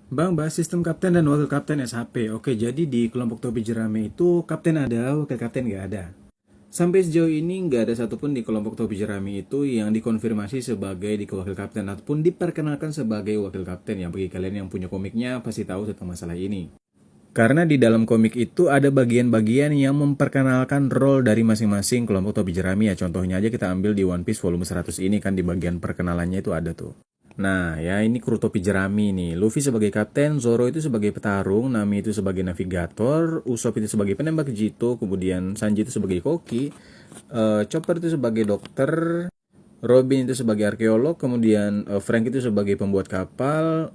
Bang, bahas sistem kapten dan wakil kapten SHP. Oke, jadi di kelompok topi jerami itu kapten ada, wakil kapten nggak ada. Sampai sejauh ini nggak ada satupun di kelompok topi jerami itu yang dikonfirmasi sebagai di wakil kapten ataupun diperkenalkan sebagai wakil kapten. Ya, bagi kalian yang punya komiknya pasti tahu tentang masalah ini. Karena di dalam komik itu ada bagian-bagian yang memperkenalkan role dari masing-masing kelompok topi jerami ya. Contohnya aja kita ambil di One Piece volume 100 ini kan di bagian perkenalannya itu ada tuh. Nah, ya ini kru topi jerami nih. Luffy sebagai kapten, Zoro itu sebagai petarung, Nami itu sebagai navigator, Usopp itu sebagai penembak jitu, kemudian Sanji itu sebagai koki, Chopper itu sebagai dokter, Robin itu sebagai arkeolog, kemudian Frank itu sebagai pembuat kapal,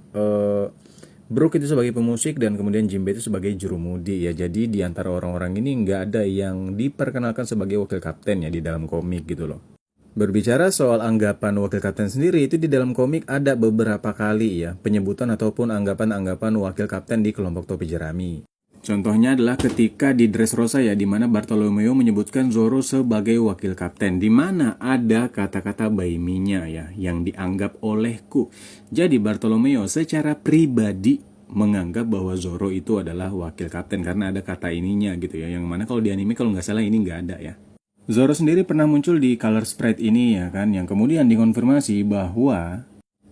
Brook itu sebagai pemusik, dan kemudian Jinbe itu sebagai jurumudi ya. Jadi di antara orang-orang ini nggak ada yang diperkenalkan sebagai wakil kapten ya di dalam komik gitu loh. Berbicara soal anggapan wakil kapten sendiri, itu di dalam komik ada beberapa kali ya, penyebutan ataupun anggapan-anggapan wakil kapten di kelompok topi jerami. Contohnya adalah ketika di Dressrosa ya, di mana Bartolomeo menyebutkan Zoro sebagai wakil kapten, di mana ada kata-kata baiminya ya, yang dianggap olehku. Jadi Bartolomeo secara pribadi menganggap bahwa Zoro itu adalah wakil kapten karena ada kata ininya gitu ya, yang mana kalau di anime kalau nggak salah ini nggak ada ya. Zoro sendiri pernah muncul di color sprite ini ya kan, yang kemudian dikonfirmasi bahwa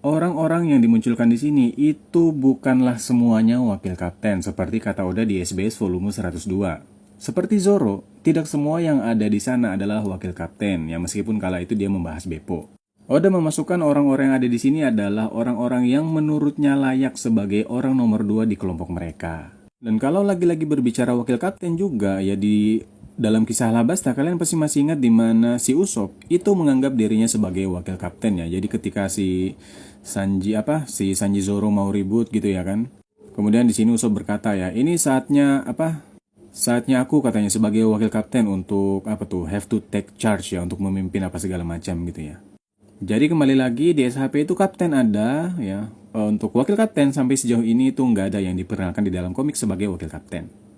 orang-orang yang dimunculkan di sini itu bukanlah semuanya wakil kapten seperti kata Oda di SBS volume 102. Seperti Zoro, tidak semua yang ada di sana adalah wakil kapten, ya meskipun kala itu dia membahas Beppo. Oda memasukkan orang-orang yang ada di sini adalah orang-orang yang menurutnya layak sebagai orang nomor 2 di kelompok mereka. Dan kalau lagi-lagi berbicara wakil kapten juga ya di dalam kisah Alabasta kalian pasti masih ingat di mana si Usopp itu menganggap dirinya sebagai wakil kapten ya. Jadi ketika si Sanji Zoro mau ribut gitu ya kan. Kemudian di sini Usopp berkata ya, ini saatnya Saatnya aku katanya sebagai wakil kapten untuk have to take charge ya untuk memimpin apa segala macam gitu ya. Jadi kembali lagi di SHP itu kapten ada ya. Untuk wakil kapten sampai sejauh ini itu nggak ada yang diperkenalkan di dalam komik sebagai wakil kapten.